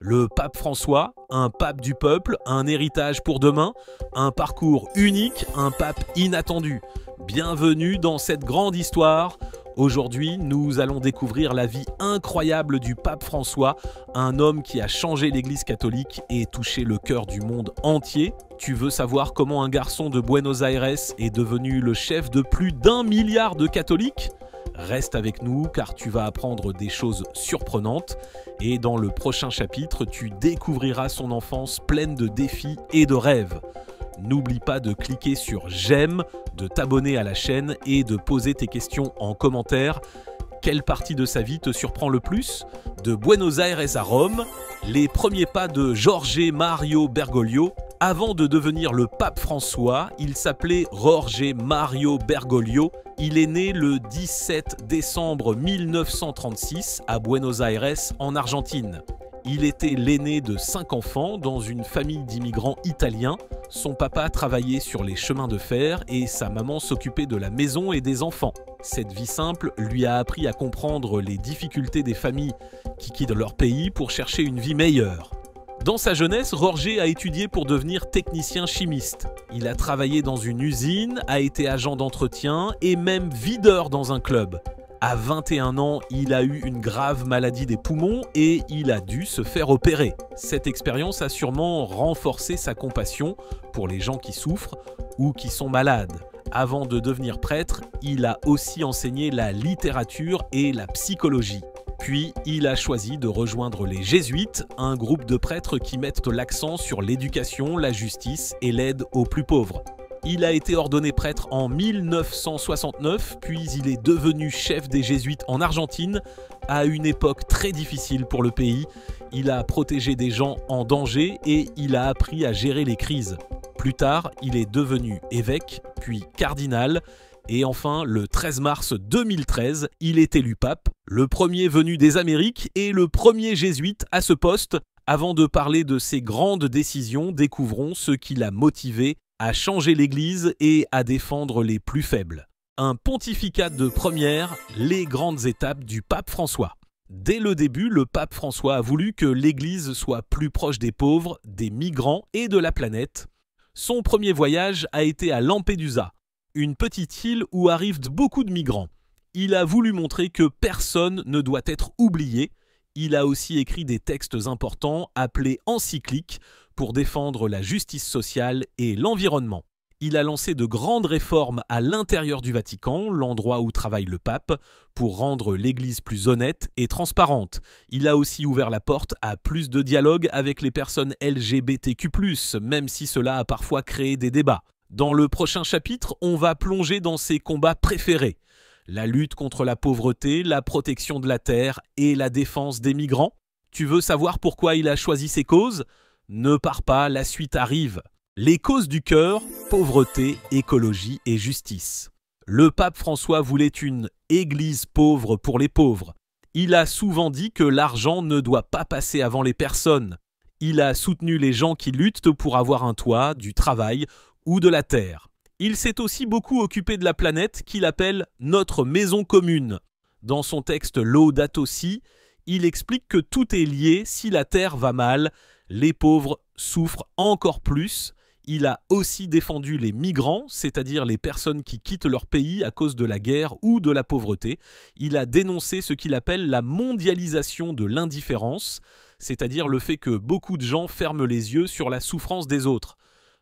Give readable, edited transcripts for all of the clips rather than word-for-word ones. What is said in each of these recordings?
Le pape François, un pape du peuple, un héritage pour demain, un parcours unique, un pape inattendu. Bienvenue dans cette grande histoire. Aujourd'hui, nous allons découvrir la vie incroyable du pape François, un homme qui a changé l'Église catholique et touché le cœur du monde entier. Tu veux savoir comment un garçon de Buenos Aires est devenu le chef de plus d'1 milliard de catholiques ? Reste avec nous car tu vas apprendre des choses surprenantes et dans le prochain chapitre, tu découvriras son enfance pleine de défis et de rêves. N'oublie pas de cliquer sur j'aime, de t'abonner à la chaîne et de poser tes questions en commentaire. Quelle partie de sa vie te surprend le plus ? De Buenos Aires à Rome, les premiers pas de Jorge Mario Bergoglio. Avant de devenir le pape François, il s'appelait Jorge Mario Bergoglio. Il est né le 17 décembre 1936 à Buenos Aires, en Argentine. Il était l'aîné de 5 enfants dans une famille d'immigrants italiens. Son papa travaillait sur les chemins de fer et sa maman s'occupait de la maison et des enfants. Cette vie simple lui a appris à comprendre les difficultés des familles qui quittent leur pays pour chercher une vie meilleure. Dans sa jeunesse, Jorge a étudié pour devenir technicien chimiste. Il a travaillé dans une usine, a été agent d'entretien et même videur dans un club. À 21 ans, il a eu une grave maladie des poumons et il a dû se faire opérer. Cette expérience a sûrement renforcé sa compassion pour les gens qui souffrent ou qui sont malades. Avant de devenir prêtre, il a aussi enseigné la littérature et la psychologie. Puis, il a choisi de rejoindre les Jésuites, un groupe de prêtres qui mettent l'accent sur l'éducation, la justice et l'aide aux plus pauvres. Il a été ordonné prêtre en 1969, puis il est devenu chef des Jésuites en Argentine, à une époque très difficile pour le pays. Il a protégé des gens en danger et il a appris à gérer les crises. Plus tard, il est devenu évêque, puis cardinal. Et enfin, le 13 mars 2013, il est élu pape, le premier venu des Amériques et le premier jésuite à ce poste. Avant de parler de ses grandes décisions, découvrons ce qui l'a motivé à changer l'Église et à défendre les plus faibles. Un pontificat de première, les grandes étapes du pape François. Dès le début, le pape François a voulu que l'Église soit plus proche des pauvres, des migrants et de la planète. Son premier voyage a été à Lampedusa, une petite île où arrivent beaucoup de migrants. Il a voulu montrer que personne ne doit être oublié. Il a aussi écrit des textes importants appelés encycliques pour défendre la justice sociale et l'environnement. Il a lancé de grandes réformes à l'intérieur du Vatican, l'endroit où travaille le pape, pour rendre l'Église plus honnête et transparente. Il a aussi ouvert la porte à plus de dialogue avec les personnes LGBTQ+, même si cela a parfois créé des débats. Dans le prochain chapitre, on va plonger dans ses combats préférés. La lutte contre la pauvreté, la protection de la terre et la défense des migrants. Tu veux savoir pourquoi il a choisi ces causes ? Ne pars pas, la suite arrive. Les causes du cœur, pauvreté, écologie et justice. Le pape François voulait une église pauvre pour les pauvres. Il a souvent dit que l'argent ne doit pas passer avant les personnes. Il a soutenu les gens qui luttent pour avoir un toit, du travail ou de la terre. Il s'est aussi beaucoup occupé de la planète qu'il appelle « notre maison commune ». Dans son texte Laudato Si, il explique que tout est lié. Si la terre va mal, les pauvres souffrent encore plus. Il a aussi défendu les migrants, c'est-à-dire les personnes qui quittent leur pays à cause de la guerre ou de la pauvreté. Il a dénoncé ce qu'il appelle la mondialisation de l'indifférence, c'est-à-dire le fait que beaucoup de gens ferment les yeux sur la souffrance des autres.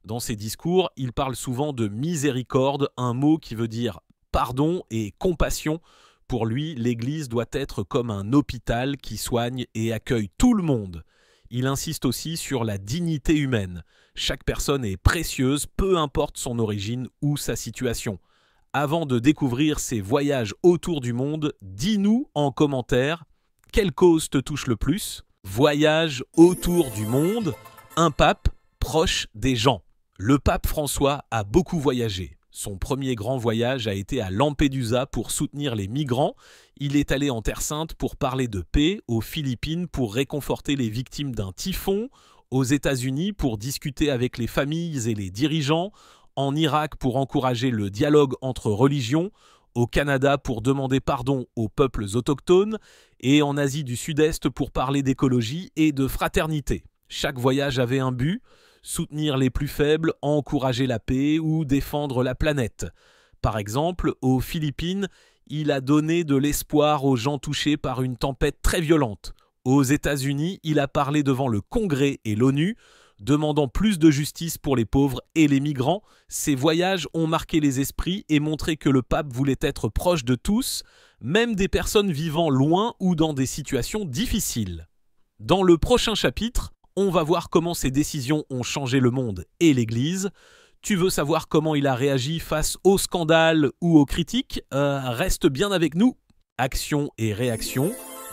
Dans ses discours, il parle souvent de miséricorde, un mot qui veut dire pardon et compassion. Pour lui, l'Église doit être comme un hôpital qui soigne et accueille tout le monde. Il insiste aussi sur la dignité humaine. Chaque personne est précieuse, peu importe son origine ou sa situation. Avant de découvrir ses voyages autour du monde, dis-nous en commentaire quelle cause te touche le plus. Voyage autour du monde, un pape proche des gens. Le pape François a beaucoup voyagé. Son premier grand voyage a été à Lampedusa pour soutenir les migrants. Il est allé en Terre Sainte pour parler de paix, aux Philippines pour réconforter les victimes d'un typhon, aux États-Unis pour discuter avec les familles et les dirigeants, en Irak pour encourager le dialogue entre religions, au Canada pour demander pardon aux peuples autochtones et en Asie du Sud-Est pour parler d'écologie et de fraternité. Chaque voyage avait un but, soutenir les plus faibles, encourager la paix ou défendre la planète. Par exemple, aux Philippines, il a donné de l'espoir aux gens touchés par une tempête très violente. Aux États-Unis, il a parlé devant le Congrès et l'ONU, demandant plus de justice pour les pauvres et les migrants. Ces voyages ont marqué les esprits et montré que le pape voulait être proche de tous, même des personnes vivant loin ou dans des situations difficiles. Dans le prochain chapitre, on va voir comment ces décisions ont changé le monde et l'Église. Tu veux savoir comment il a réagi face aux scandales ou aux critiques? Reste bien avec nous. Action et réaction,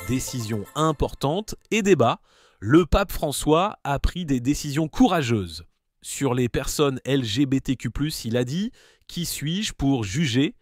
décisions importantes et débats. Le pape François a pris des décisions courageuses. Sur les personnes LGBTQ+, il a dit « Qui suis-je pour juger ?»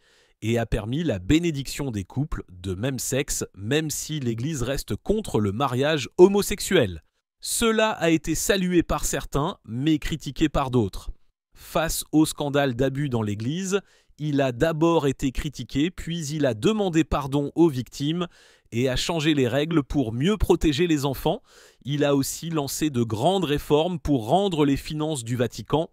et a permis la bénédiction des couples de même sexe, même si l'Église reste contre le mariage homosexuel. Cela a été salué par certains, mais critiqué par d'autres. Face au scandale d'abus dans l'Église, il a d'abord été critiqué, puis il a demandé pardon aux victimes et a changé les règles pour mieux protéger les enfants. Il a aussi lancé de grandes réformes pour rendre les finances du Vatican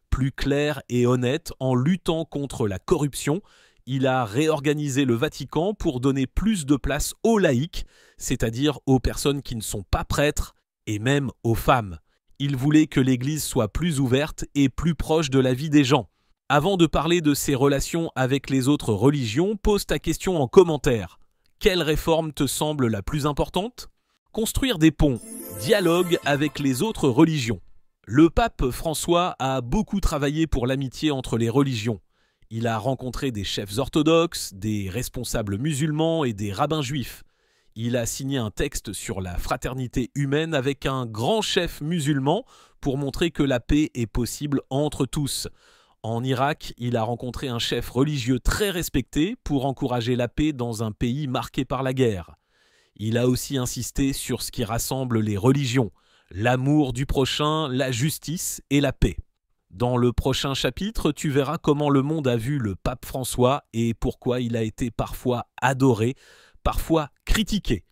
plus claires et honnêtes en luttant contre la corruption. Il a réorganisé le Vatican pour donner plus de place aux laïcs, c'est-à-dire aux personnes qui ne sont pas prêtres, et même aux femmes. Il voulait que l'Église soit plus ouverte et plus proche de la vie des gens. Avant de parler de ses relations avec les autres religions, pose ta question en commentaire. Quelle réforme te semble la plus importante? Construire des ponts, dialogue avec les autres religions. Le pape François a beaucoup travaillé pour l'amitié entre les religions. Il a rencontré des chefs orthodoxes, des responsables musulmans et des rabbins juifs. Il a signé un texte sur la fraternité humaine avec un grand chef musulman pour montrer que la paix est possible entre tous. En Irak, il a rencontré un chef religieux très respecté pour encourager la paix dans un pays marqué par la guerre. Il a aussi insisté sur ce qui rassemble les religions, l'amour du prochain, la justice et la paix. Dans le prochain chapitre, tu verras comment le monde a vu le pape François et pourquoi il a été parfois adoré, parfois critiqué.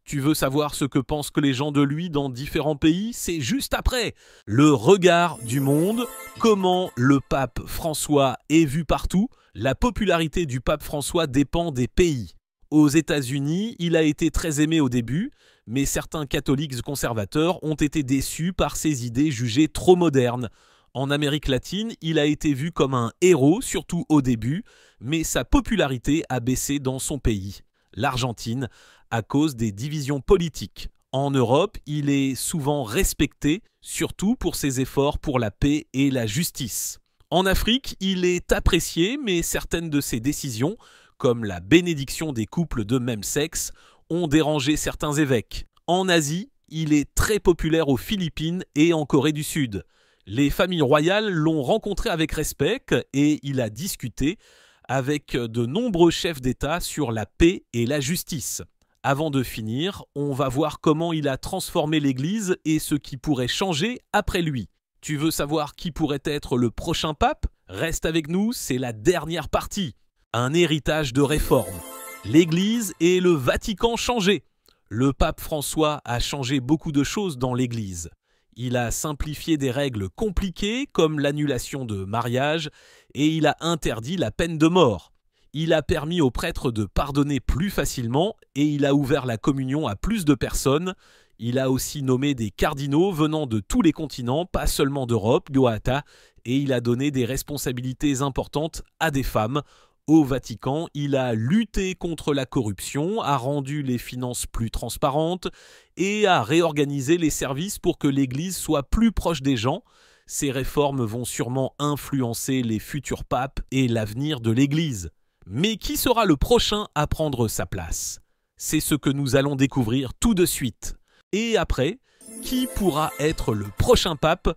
Tu veux savoir ce que pensent les gens de lui dans différents pays? C'est juste après. Le regard du monde, comment le pape François est vu partout. La popularité du pape François dépend des pays. Aux États-Unis, il a été très aimé au début, mais certains catholiques conservateurs ont été déçus par ses idées jugées trop modernes. En Amérique latine, il a été vu comme un héros, surtout au début, mais sa popularité a baissé dans son pays, l'Argentine, à cause des divisions politiques. En Europe, il est souvent respecté, surtout pour ses efforts pour la paix et la justice. En Afrique, il est apprécié, mais certaines de ses décisions, comme la bénédiction des couples de même sexe, ont dérangé certains évêques. En Asie, il est très populaire aux Philippines et en Corée du Sud. Les familles royales l'ont rencontré avec respect et il a discuté avec de nombreux chefs d'État sur la paix et la justice. Avant de finir, on va voir comment il a transformé l'Église et ce qui pourrait changer après lui. Tu veux savoir qui pourrait être le prochain pape? Reste avec nous, c'est la dernière partie. Un héritage de réforme. L'Église et le Vatican changés. Le pape François a changé beaucoup de choses dans l'Église. Il a simplifié des règles compliquées comme l'annulation de mariage et il a interdit la peine de mort. Il a permis aux prêtres de pardonner plus facilement et il a ouvert la communion à plus de personnes. Il a aussi nommé des cardinaux venant de tous les continents, pas seulement d'Europe, Goata, et il a donné des responsabilités importantes à des femmes. Au Vatican, il a lutté contre la corruption, a rendu les finances plus transparentes et a réorganisé les services pour que l'Église soit plus proche des gens. Ces réformes vont sûrement influencer les futurs papes et l'avenir de l'Église. Mais qui sera le prochain à prendre sa place? C'est ce que nous allons découvrir tout de suite. Et après, qui pourra être le prochain pape?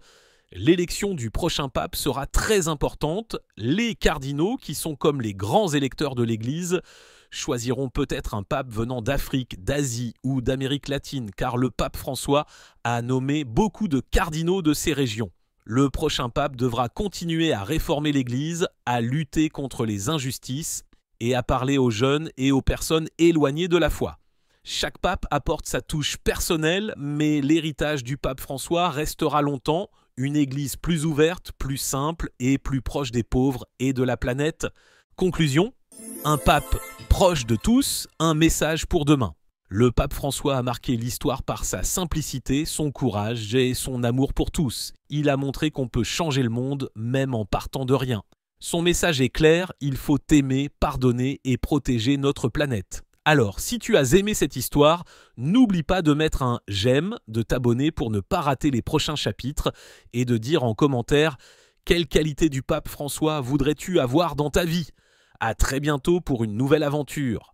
L'élection du prochain pape sera très importante. Les cardinaux, qui sont comme les grands électeurs de l'Église, choisiront peut-être un pape venant d'Afrique, d'Asie ou d'Amérique latine, car le pape François a nommé beaucoup de cardinaux de ces régions. Le prochain pape devra continuer à réformer l'Église, à lutter contre les injustices et à parler aux jeunes et aux personnes éloignées de la foi. Chaque pape apporte sa touche personnelle, mais l'héritage du pape François restera longtemps une église plus ouverte, plus simple et plus proche des pauvres et de la planète. Conclusion, un pape proche de tous, un message pour demain. Le pape François a marqué l'histoire par sa simplicité, son courage et son amour pour tous. Il a montré qu'on peut changer le monde même en partant de rien. Son message est clair, il faut aimer, pardonner et protéger notre planète. Alors, si tu as aimé cette histoire, n'oublie pas de mettre un j'aime, de t'abonner pour ne pas rater les prochains chapitres et de dire en commentaire quelle qualité du pape François voudrais-tu avoir dans ta vie. À très bientôt pour une nouvelle aventure.